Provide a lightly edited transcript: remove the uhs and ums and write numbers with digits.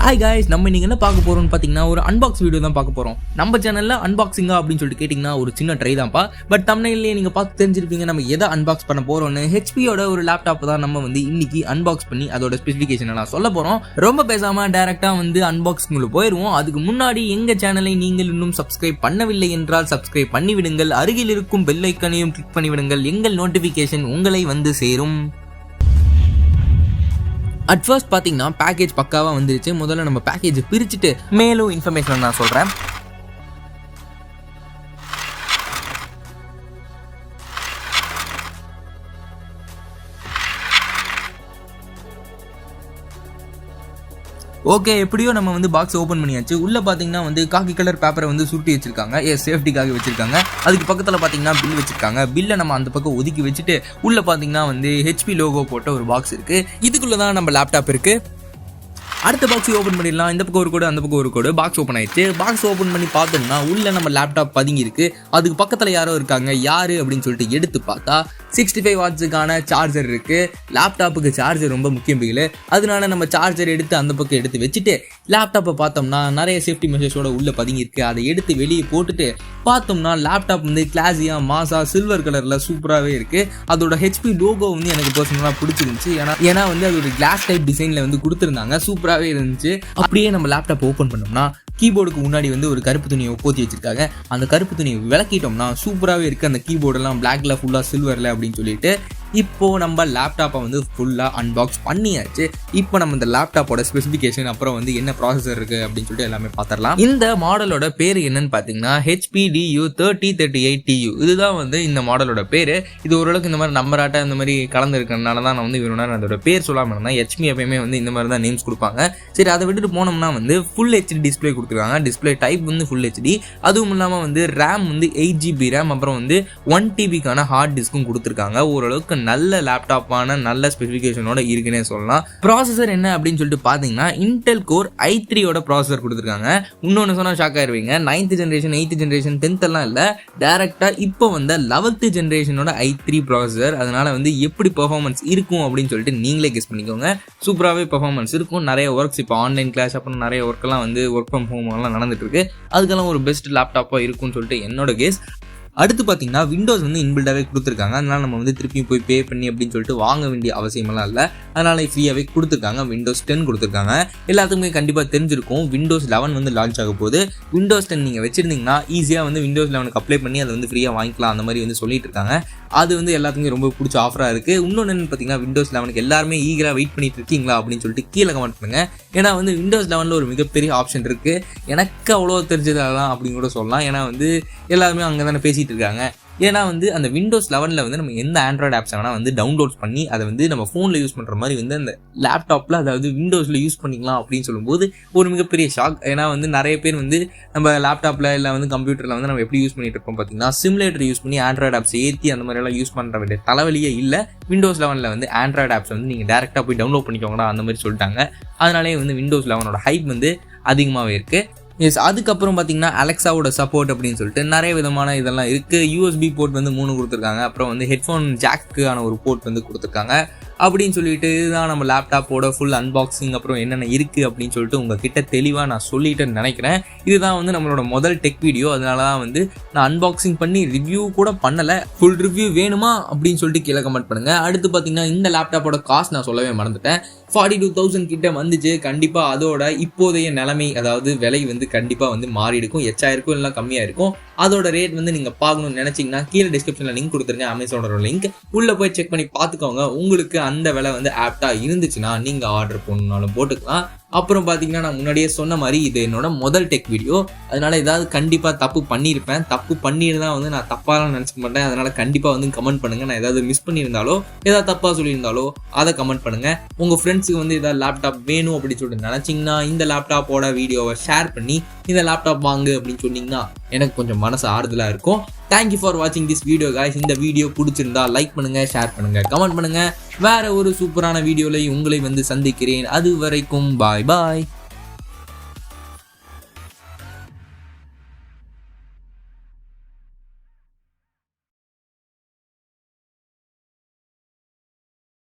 Hi guys, நம்ம இன்னைக்கு என்ன பார்க்க போறோம்னு பாத்தீங்கன்னா ஒரு அன்பாக்ஸ் வீடியோ தான் பார்க்க போறோம். நம்ம சேனல்ல அன்பாக்சிங்கா அப்படின்னு சொல்லிட்டு கேட்டிங்கன்னா ஒரு சின்ன ட்ரை தான்ப்பா. பட் thumbnailலயே நீங்க பார்த்து தெரிஞ்சிருப்பீங்க நம்ம எதை அன்பாக்ஸ் பண்ண போறோம்னு. HPயோட ஒரு லேப்டாப் தான் நம்ம இன்னைக்கு அன்பாக்ஸ் பண்ணி அதோட ஸ்பெசிஃபிகேஷன் எல்லாம் சொல்ல போறோம். ரொம்ப பேசாம டைரக்டா அன்பாக்சிங்ல போயிடுவோம். அதுக்கு முன்னாடி எங்க சேனலை நீங்கள் இன்னும் சப்ஸ்கிரைப் பண்ணவில்லை என்றால் சப்ஸ்கிரைப் பண்ணி விடுங்கள். அருகில் இருக்கும் பெல் ஐகானையும் கிளிக் பண்ணி விடுங்கள். எங்கள் நோட்டிபிகேஷன் உங்களை வந்து சேரும். அட் ஃபர்ஸ்ட் பார்த்தீங்கன்னா பேக்கேஜ் பக்காவாக வந்துருச்சு. முதல்ல நம்ம பேக்கேஜை பிரிச்சுட்டு மேலும் இன்ஃபர்மேஷன் நான் சொல்கிறேன். ஓகே, எப்படியோ நம்ம பாக்ஸ் ஓப்பன் பண்ணியாச்சு. உள்ள பாத்தீங்கன்னா காக்கி கலர் பேப்பரை சுருட்டி வச்சிருக்காங்க. சேஃப்டிக்காக வச்சிருக்காங்க. அதுக்கு பக்கத்துல பாத்தீங்கன்னா பில் வச்சிருக்காங்க. பில்லை நம்ம அந்த பக்கம் ஒதுக்கி வச்சுட்டு உள்ள பாத்தீங்கன்னா HP லோகோ போட்ட ஒரு பாக்ஸ் இருக்கு. இதுக்குள்ளதான் நம்ம லேப்டாப் இருக்கு. அடுத்த பாக்ஸ் ஓப்பன் பண்ணிடலாம். இந்த பக்கம் ஒரு கோடு, அந்த பக்கம் ஒரு கோடு. பாக்ஸ் ஓப்பன் ஆயிடுச்சு. பாக்ஸ் ஓப்பன் பண்ணி பார்த்தோம்னா உள்ள நம்ம லேப்டாப் பதுங்கி இருக்கு. அதுக்கு பக்கத்துல யாரோ இருக்காங்க. யாரு அப்படின்னு சொல்லிட்டு எடுத்து பார்த்தா 65 வாட்ஸுக்கான சார்ஜர் இருக்கு. லேப்டாப்புக்கு சார்ஜர் ரொம்ப முக்கியம் பிகில. அதனால நம்ம சார்ஜர் எடுத்து அந்த பக்கம் எடுத்து வச்சுட்டு லேப்டாப்பை பார்த்தோம்னா நிறைய சேஃப்டி மெஷர்ஸோட உள்ள பதுங்கி இருக்கு. அதை எடுத்து வெளியே போட்டுட்டு பார்த்தோம்னா லேப்டாப் மாசா மாசா சில்வர் கலர்ல சூப்பராகவே இருக்கு. அதோட HP லோகோ எனக்கு பர்சனலாக பிடிச்சிருந்துச்சு. ஏன்னா அதோட கிளாஸ் டைப் டிசைன்ல கொடுத்துருந்தாங்க. சூப்பராகவே இருந்துச்சு. அப்படியே நம்ம லேப்டாப் ஓப்பன் பண்ணோம்னா கீபோர்டுக்கு முன்னாடி ஒரு கருப்பு துணியை போத்தி வச்சிருக்காங்க. அந்த கருப்பு துணியை விளக்கிட்டோம்னா சூப்பராகவே இருக்குது. அந்த கீபோர்டெல்லாம் பிளாக்ல ஃபுல்லாக சில்வரில் அப்படின்னு சொல்லிட்டு இப்போ நம்ம லேப்டாப்பை ஃபுல்லாக அன்பாக்ஸ் பண்ணியாச்சு. இப்போ நம்ம இந்த லேப்டாப்போட ஸ்பெசிஃபிகேஷன் அப்புறம் என்ன ப்ராசஸர் இருக்குது அப்படின்னு சொல்லிட்டு எல்லாமே பார்த்துடலாம். இந்த மாடலோட பேர் என்னன்னு பார்த்தீங்கன்னா HP du3038TU. இதுதான் இந்த மாடலோட பேர். இது ஓரளவுக்கு இந்த மாதிரி நம்பராட்ட இந்த மாதிரி கலந்து இருக்கிறதுனால தான் நான் இவ்வளோ நேரம் அதோட பேர் சொல்லாமல் இருந்தேன். HP எப்பயுமே இந்த மாதிரி தான் நேம்ஸ் கொடுப்பாங்க. சரி, அதை விட்டுட்டு போனோம்னா ஃபுல் HD டிஸ்பிளே கொடுத்துருக்காங்க. Display type full HD. அதுவும் இல்லாமல் ரேம் 8GB ரேம், அப்புறம் 1TBக்கான ஹார்ட் டிஸ்க்கும் கொடுத்துருக்காங்க. ஓரளவுக்கு நல்ல லேப்டாப்பான நல்ல ஸ்பெசிஃபிகேஷனோட இருக்குன்னே சொல்லலாம். ப்ராசஸர் என்ன அப்படின்னு சொல்லிட்டு பார்த்தீங்கன்னா இன்டெல் கோர் i3யோட ப்ராசஸர் கொடுத்துருக்காங்க. இன்னொன்று சொன்னால் shock ஆயிருவீங்க. 9th generation 8th generation 10th எல்லாம் இல்லை, டேரக்டாக இப்போ 11th ஜென்ரேஷனோட i3 ப்ராசஸர். அதனால எப்படி பெர்ஃபார்மன்ஸ் இருக்கும் அப்படின்னு சொல்லிட்டு நீங்களே கெஸ் பண்ணிக்கோங்க. சூப்பராகவே பெர்ஃபார்மன்ஸ் இருக்கும். நிறைய ஒர்க்ஸ் இப்போ ஆன்லைன் கிளாஸ் அப்புறம் நிறைய ஒர்க்கெல்லாம் ஒர்க் ஃப்ரம் ஹோம் எல்லாம் நடந்துட்டு இருக்கு. அதுக்கெல்லாம் ஒரு பெஸ்ட் லேப்டாப்பாக இருக்கும்னு சொல்லிட்டு என்னோட கெஸ். அடுத்து பார்த்தீங்கன்னா விண்டோஸ் இன்பில்டாகவே கொடுத்துருக்காங்க. அதனால நம்ம திருப்பியும் போய் பே பண்ணி அப்படின்னு சொல்லிட்டு வாங்க வேண்டிய அவசியமெல்லாம் இல்லை. அதனால ஃப்ரீயாகவே கொடுத்துருக்காங்க. விண்டோஸ் 10 கொடுத்துருக்காங்க. எல்லாத்துக்குமே கண்டிப்பாக தெரிஞ்சிருக்கும் விண்டோஸ் 11 லான்ச் ஆக போகுது. விண்டோஸ் 10 நீங்கள் வச்சிருந்தீங்கன்னா ஈஸியாக விண்டோஸ் 11 அப்ளை பண்ணி அதை ஃப்ரீயாக வாங்கிக்கலாம் அந்த மாதிரி சொல்லிட்டு இருக்காங்க. அது எல்லாத்துக்குமே ரொம்ப பிடிச்ச ஆஃபராக இருக்குது. இன்னொன்று என்னன்னு பார்த்தீங்கன்னா விண்டோஸ் 11 எல்லாருமே ஈகராக வெயிட் பண்ணிட்டு இருக்கீங்களா அப்படின்னு சொல்லிட்டு கீழே கமெண்ட் பண்ணுங்க. ஏன்னா விண்டோஸ் 11 ஒரு மிகப்பெரிய ஆப்ஷன் இருக்குது. எனக்கு அவ்வளோ தெரிஞ்சதெல்லாம் அப்படின்னு கூட சொல்லலாம். ஏன்னா எல்லாருமே அங்கே தானே பேசிட்டு இருக்காங்க. ஏன்னா அந்த விண்டோஸ் 11 நம்ம எந்த ஆண்ட்ராய்டு ஆப்ஸ் வேணால் டவுன்லோட் பண்ணி அதை நம்ம ஃபோனில் யூஸ் பண்ணுற மாதிரி அந்த லேப்டாப்பில் அதாவது விண்டோஸில் யூஸ் பண்ணிக்கலாம் அப்படின்னு சொல்லும்போது ஒரு மிகப்பெரிய ஷாக். ஏன்னா நிறைய பேர் நம்ம லேப்டாப்பில் இல்லை கம்ப்யூட்டரில் நம்ம எப்படி யூஸ் பண்ணிட்டு இருக்கோம் பார்த்தீங்கன்னா சிமுலேட்டர் யூஸ் பண்ணி ஆண்ட்ராய்டு ஆப்ஸ் ஏற்றி அந்த மாதிரியெல்லாம் யூஸ் பண்ணுற வேண்டிய தலைவலியே இல்லை. விண்டோஸ் 11 ஆண்ட்ராய்டு ஆப்ஸ் நீங்கள் டேரெக்டாக போய் டவுன்லோட் பண்ணிக்கோங்கடா அந்த மாதிரி சொல்லிட்டாங்க. அதனாலே விண்டோஸ் 11 ஹைப் அதிகமாகவே இருக்குது. எஸ், அதுக்கப்புறம் பார்த்தீங்கன்னா அலெக்ஸாவோட சப்போர்ட் அப்படின்னு சொல்லிட்டு நிறைய விதமான இதெல்லாம் இருக்குது. USB போர்ட் 3 கொடுத்துருக்காங்க. அப்புறம் ஹெட்ஃபோன் ஜாக்குக்கான ஒரு போர்ட் கொடுத்துருக்காங்க அப்படின்னு சொல்லிட்டு இதுதான் நம்ம லேப்டாப்போட ஃபுல் அன்பாக்சிங். அப்புறம் என்னென்ன இருக்குது அப்படின்னு சொல்லிட்டு உங்ககிட்ட தெளிவாக நான் சொல்லிட்டேன்னு நினைக்கிறேன். இதுதான் நம்மளோட முதல் டெக் வீடியோ. அதனால தான் நான் அன்பாக்சிங் பண்ணி ரிவ்யூ கூட பண்ணலை. ஃபுல் ரிவ்யூ வேணுமா அப்படின்னு சொல்லிட்டு கீழே கமெண்ட் பண்ணுங்கள். அடுத்து பார்த்தீங்கன்னா இந்த லேப்டாப்போட காஸ்ட் நான் சொல்லவே மறந்துட்டேன். 42,000 கிட்ட வந்துச்சு. கண்டிப்பாக அதோட இப்போதைய நிலைமை அதாவது விலை கண்டிப்பாக மாறி இருக்கும். எச்சாயிருக்கும் இல்லை கம்மியாக இருக்கும். அதோட ரேட் நீங்கள் பார்க்கணும்னு நினச்சிங்கன்னா கீழே டிஸ்கிரிப்ஷனில் லிங்க் கொடுத்துருங்க. அமேசானோட லிங்க் உள்ளே போய் செக் பண்ணி பார்த்துக்கோங்க. உங்களுக்கு அந்த விலை ஆப்டாக இருந்துச்சுன்னா நீங்கள் ஆர்டர் பண்ணாலும் போட்டுக்கலாம். அப்புறம் பார்த்தீங்கன்னா நான் முன்னாடியே சொன்ன மாதிரி இது என்னோட முதல் டெக் வீடியோ. அதனால ஏதாவது கண்டிப்பாக தப்பு பண்ணியிருப்பேன். தப்பு பண்ணியிருந்தால் நான் தப்பாலாம் நினச்சிக்க மாட்டேன். அதனால கண்டிப்பாக கமெண்ட் பண்ணுங்க. நான் ஏதாவது மிஸ் பண்ணியிருந்தாலோ ஏதாவது தப்பாக சொல்லியிருந்தாலோ அதை கமெண்ட் பண்ணுங்க. உங்கள் ஃப்ரெண்ட்ஸுக்கு ஏதாவது லேப்டாப் வேணும் அப்படின்னு சொல்லிட்டு நினச்சிங்கன்னா இந்த லேப்டாப்போட வீடியோவை ஷேர் பண்ணி இந்த லேப்டாப் வாங்கு அப்படின்னு சொன்னீங்கன்னா எனக்கு கொஞ்சம் மனசு ஆறுதலாக இருக்கும். தேங்க்யூ ஃபார் வாட்சிங் திஸ் வீடியோ காய்ஸ். இந்த வீடியோ பிடிச்சிருந்தா லைக் பண்ணுங்க, ஷேர் பண்ணுங்க, கமெண்ட் பண்ணுங்க. வேற ஒரு சூப்பரான வீடியோவில் உங்களை சந்திக்கிறேன். அது வரைக்கும் பாய் பாய்.